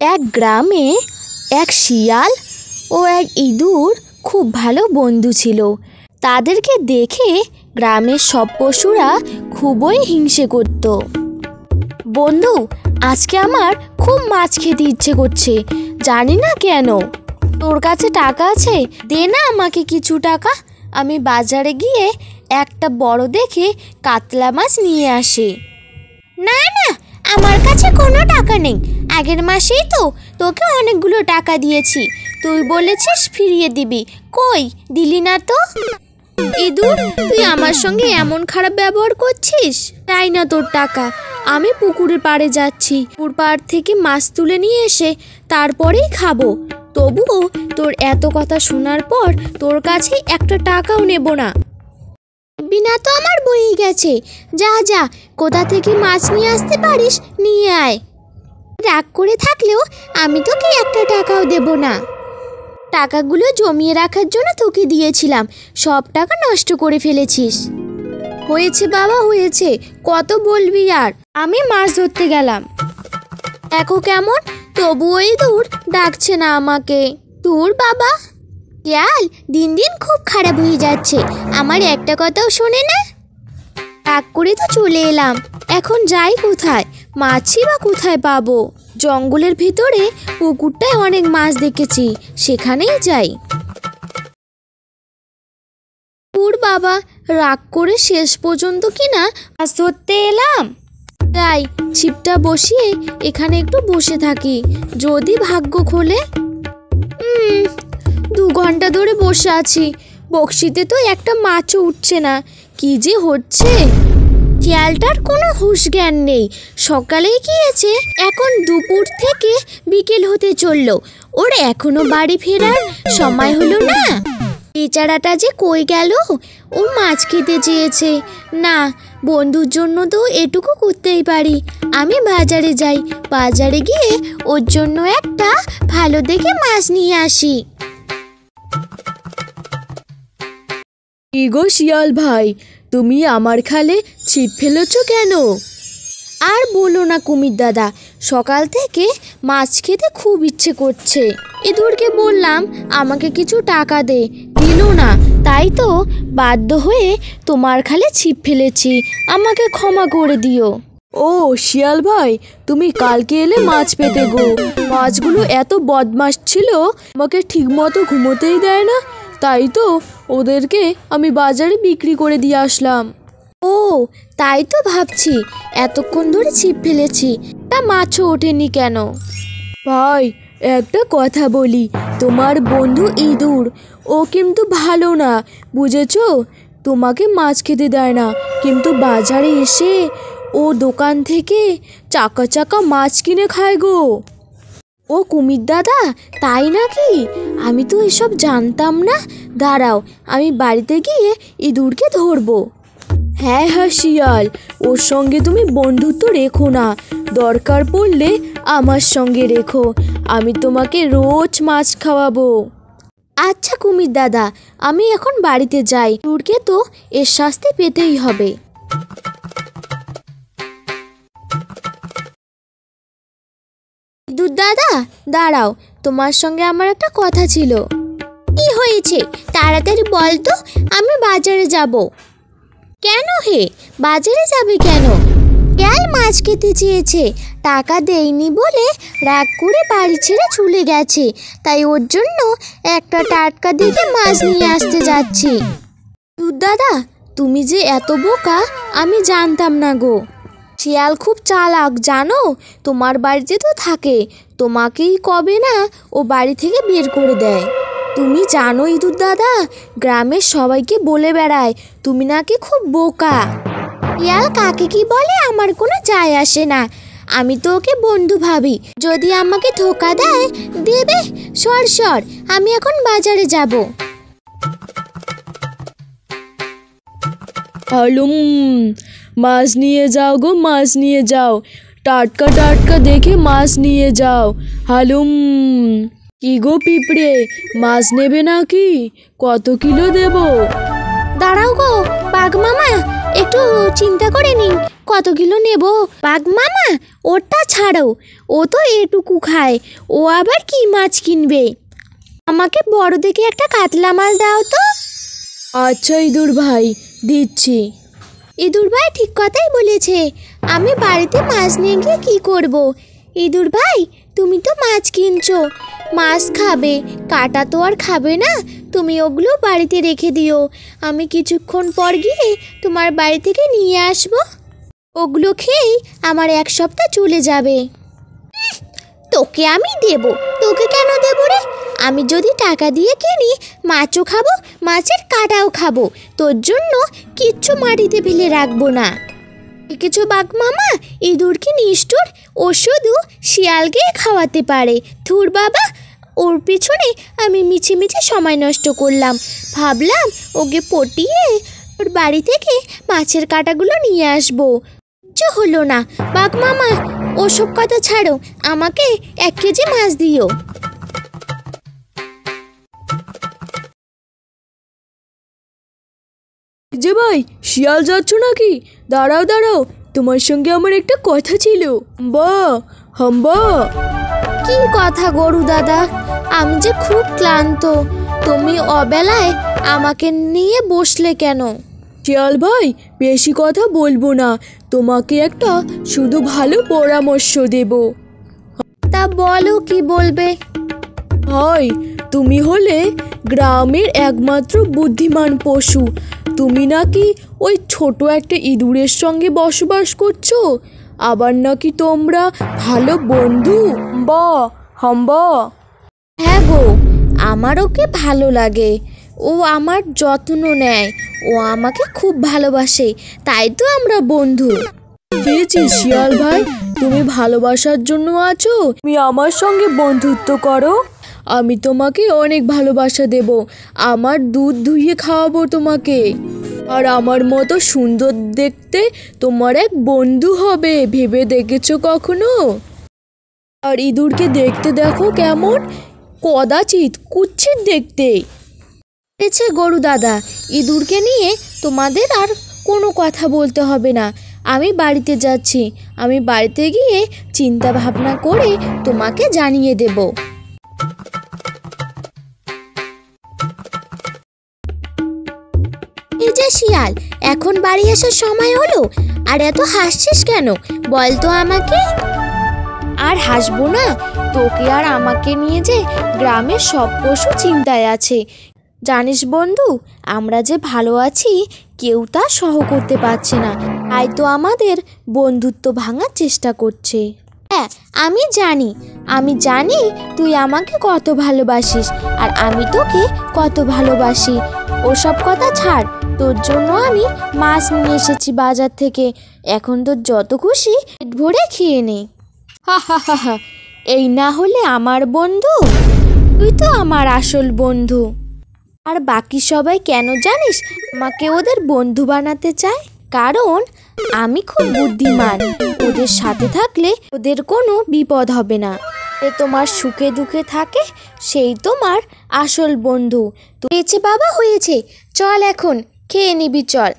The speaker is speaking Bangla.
এক গ্রামে এক শিয়াল ও এক ইঁদুর খুব ভালো বন্ধু ছিল। তাদেরকে দেখে গ্রামের সব পশুরা খুবই হিংসে করত। বন্ধু, আজকে আমার খুব মাছ খেতে ইচ্ছে করছে, জানি না কেন। তোর কাছে টাকা আছে? দে না আমাকে কিছু টাকা, আমি বাজারে গিয়ে একটা বড় দেখে কাতলা মাছ নিয়ে আসি। না না, আমার কাছে কোনো টাকা নেই। আগের মাসেই তো তোকে অনেকগুলো টাকা দিয়েছি, তুই বলেছিস ফিরিয়ে দিবি, কই দিলি না তো। ইঁদুর, তুই আমার সঙ্গে এমন খারাপ ব্যবহার করছিস। তাই না তোর টাকা, আমি পুকুরের পাড়ে যাচ্ছি, পুকুর পাড় থেকে মাছ তুলে নিয়ে এসে তারপরেই খাবো। তবুও তোর এত কথা শোনার পর তোর কাছে একটা টাকাও নেব না। বিনা তো আমার বই গেছে, যা যা, কোথা থেকে মাছ নিয়ে আসতে পারিস নিয়ে আয়। রাগ করে থাকলেও আমি তোকে একটা টাকাও দেব না। টাকাগুলো জমিয়ে রাখার জন্য তোকে দিয়েছিলাম, সব টাকা নষ্ট করে ফেলেছিস। হয়েছে বাবা হয়েছে, কত বলবি আর। আমি মাছ ধরতে গেলাম। দেখো কেমন, তবুও ইঁদুর ডাকছে না আমাকে। তোর বাবা, শিয়াল দিন দিন খুব খারাপ হয়ে যাচ্ছে, আমার একটা কথাও শোনে না। রাগ করে তো চলে এলাম, এখন যাই কোথায়? মাছই বা কোথায় পাবো? জঙ্গলের ভিতরে পুকুরটায় অনেক মাছ দেখেছি, সেখানেই যাই। তোর বাবা, রাগ করে শেষ পর্যন্ত কিনা মাছ ধরতে এলাম। যাই, ছিপটা বসিয়ে এখানে একটু বসে থাকি, যদি ভাগ্য খোলে। 2 ঘন্টা ধরে বসে আছি, বকশিতে তো একটা মাছও উঠছে না, কি যে হচ্ছে। শিয়ালটার কোনো হুঁশ জ্ঞান নেই, সকালেই গিয়েছে, এখন দুপুর থেকে বিকেল হতে চললো, ওর এখনো বাড়ি ফেরার সময় হলো না। বেচারাটা যে কই গেল? ও মাছ খেতে চেয়েছে। না, বন্ধুর জন্য তো এটুকু করতেই পারি। আমি বাজারে যাই, বাজারে গিয়ে ওর জন্য একটা ভালো দেখে মাছ নিয়ে আসি। কি গো শিয়াল ভাই, তুমি আমার খালে ছিপ ফেলেছ কেন? আর বলো না কুমির দাদা, সকাল থেকে মাছ খেতে খুব ইচ্ছে করছে। ইঁদুরকে বললাম আমাকে কিছু টাকা দে, দিল না, তাই তো বাধ্য হয়ে তোমার খালে ছিপ ফেলেছি, আমাকে ক্ষমা করে দিও। ও শিয়াল ভাই, তুমি কালকে এলে মাছ পেতে গো। মাছগুলো এত বদমাশ ছিল, আমাকে ঠিকমতো ঘুমোতেই দেয় না, তাই তো ওদেরকে আমি বাজারে বিক্রি করে দিয়ে আসলাম। ও, তাই তো ভাবছি, এতক্ষণ ধরে ছিপ ফেলেছি, তা মাছও ওঠেনি কেন। ভাই, একটা কথা বলি, তোমার বন্ধু ইঁদুর, ও কিন্তু ভালো না, বুঝেছো? তোমাকে মাছ খেতে দেয় না, কিন্তু বাজারে এসে ও দোকান থেকে চাকা চাকা মাছ কিনে খায় গো। ও কুমির দাদা, তাই নাকি? আমি তো এসব জানতাম না। দাঁড়াও, আমি বাড়িতে গিয়ে ইঁদুরকে ধরবো। হ্যাঁ হ্যাঁ শিয়াল, ওর সঙ্গে তুমি বন্ধুত্ব রেখো না, দরকার পড়লে আমার সঙ্গে রেখো, আমি তোমাকে রোজ মাছ খাওয়াবো। আচ্ছা কুমির দাদা, আমি এখন বাড়িতে যাই, ইঁদুরকে তো এর শাস্তি পেতেই হবে। ইঁদুর দাদা দাঁড়াও, তোমার সঙ্গে আমার একটা কথা ছিল। কি হয়েছে তাড়াতাড়ি বল তো, আমি বাজারে যাব। কেন হে, বাজারে যাবে কেন? শিয়াল মাছ খেতে চেয়েছে, টাকা দেয়নি বলে রাগ করে বাড়ি ছেড়ে চলে গেছে, তাই ওর জন্য একটা টাটকা দেখে মাছ নিয়ে আসতে যাচ্ছি। ইঁদুর দাদা, তুমি যে এত বোকা আমি জানতাম না গো। শিয়াল খুব চালাক জানো, তোমার বাড়িতে তো থাকে, তোমাকেই কবে না ও বাড়ি থেকে বের করে দেয়। তুমি জানো ইঁদুর দাদা, গ্রামের সবাইকে বলে বেড়ায় তুমি নাকি খুব বোকা। শিয়াল কাকে কি বলে আমার কোনো যায় আসে না, আমি তো ওকে বন্ধু ভাবি, যদি আমাকে ধোকা দেয় দেবে। সর সর, আমি এখন বাজারে যাব। হালুম, মাছ নিয়ে যাও গো, মাছ নিয়ে যাও, টাটকা টাটকা দেখে মাছ নিয়ে যাও। হালুম। কি গো পিঁপড়ে, মাছ নেবে নাকি? কত কিলো দেব? দাঁড়াও গো বাঘ মামা, একটু চিন্তা করে নিন, কতগুলো নেব? বাঘ মামা ওটা ছাড়ো, ও তো এটুকু খায়, ও আবার কি মাছ কিনবে? আমাকে বড় দেখে একটা কাতলা মাছ দাও তো। আচ্ছা ইঁদুর ভাই, দিচ্ছি। ইঁদুর ভাই ঠিক কথাই বলেছে, আমি বাড়িতে মাছ নিয়ে গিয়ে কী করব? ইঁদুর ভাই তুমি তো মাছ কিনছো, মাছ খাবে, কাটা তো আর খাবে না। তুমি ওগুলো বাড়িতে রেখে দিও, আমি কিছুক্ষণ পর গিয়ে তোমার বাড়ি থেকে নিয়ে আসবো। ওগুলো খেয়েই আমার 1 সপ্তাহ চলে যাবে। তোকে আমি দেব? তোকে কেন দেব রে? আমি যদি টাকা দিয়ে কিনি, মাছও খাবো, মাছের কাঁটাও খাবো, তোর জন্য কিচ্ছু মাটিতে ফেলে রাখবো না। কিছু বাঘ মামা, ইঁদুর কি নিষ্ঠুর, ও শুধু শিয়ালকে খাওয়াতে পারে। ধুর বাবা, ওর পিছনে আমি মিছে মিছে সময় নষ্ট করলাম। ভাবলাম ওকে পটিয়ে ওর বাড়ি থেকে মাছের কাঁটাগুলো নিয়ে আসবো, কিচ্ছু হলো না। বাঘ মামা ওসব কথা ছাড়ো, আমাকে 1 কেজি মাছ দিও। যে ভাই, শিয়াল যাচ্ছ নাকি? দাঁড়াও দাঁড়াও, তোমার সঙ্গে আমার একটা কথা ছিল। হাম্বা। কি কথা গরু দাদা? আমি যে খুব ক্লান্ত, তুমি অবেলায় আমাকে নিয়ে বসলে কেন? শিয়াল ভাই, বেশি কথা বলবো না, তোমাকে একটা শুধু ভালো পরামর্শ দেব। তা বলো, কি বলবে? ভাই, তুমি হলে গ্রামের একমাত্র বুদ্ধিমান পশু। তুমি নাকি ওই ছোট একটা ইঁদুরের সঙ্গে বসবাস করছো, আবার নাকি তোমরা ভালো বন্ধু। হাম্বা। হ্যাঁ গো, আমার ওকে ভালো লাগে, ও আমার যত্ন নেয়, ও আমাকে খুব ভালোবাসে, তাই তো আমরা বন্ধু। পেয়েছি শিয়াল ভাই, তুমি ভালোবাসার জন্য আছো, তুমি আমার সঙ্গে বন্ধুত্ব করো, আমি তোমাকে অনেক ভালোবাসা দেব, আমার দুধ ধুইয়ে খাওয়াবো তোমাকে, আর আমার মতো সুন্দর দেখতে তোমার এক বন্ধু হবে। ভেবে দেখেছো কখনো? আর ইঁদুরকে দেখতে দেখো কেমন কদাচিৎ কুৎসিত দেখতে। এছে গরু দাদা, ইঁদুরকে নিয়ে তোমাদের আর কোনো কথা বলতে হবে না। আমি বাড়িতে যাচ্ছি, আমি বাড়িতে গিয়ে চিন্তা ভাবনা করে তোমাকে জানিয়ে দেব। এই যে শিয়াল, এখন বাড়ি আসার সময় হলো, আর এত হাসছিস কেন? বল তো আমাকে। আর হাসবো না, তোকে আর আমাকে নিয়ে যে গ্রামের সব পশু চিন্তায় আছে। জানিস বন্ধু, আমরা যে ভালো আছি কেউ তা সহ করতে পারছে না, তাই তো আমাদের বন্ধুত্ব ভাঙার চেষ্টা করছে। হ্যাঁ আমি জানি তুই আমাকে কত ভালোবাসিস, আর আমি তোকে কত ভালোবাসি। ওসব কথা ছাড়, তোর জন্য আমি মাছ নিয়ে এসেছি বাজার থেকে, এখন তোর যত খুশি পেট ভরে খেয়ে নে। হা হা হা হা, এই না হলে আমার বন্ধু? তুই তো আমার আসল বন্ধু। আর বাকি সবাই কেন জানিস আমাকে ওদের বন্ধু বানাতে চায়? কারণ আমি খুব বুদ্ধিমান, ওদের সাথে থাকলে ওদের কোনো বিপদ হবে না। এ তোমার সুখে দুঃখে থাকে, সেই তোমার আসল বন্ধু। হয়েছে বাবা, হয়েছে, চল এখন খেয়ে নিবি, চল।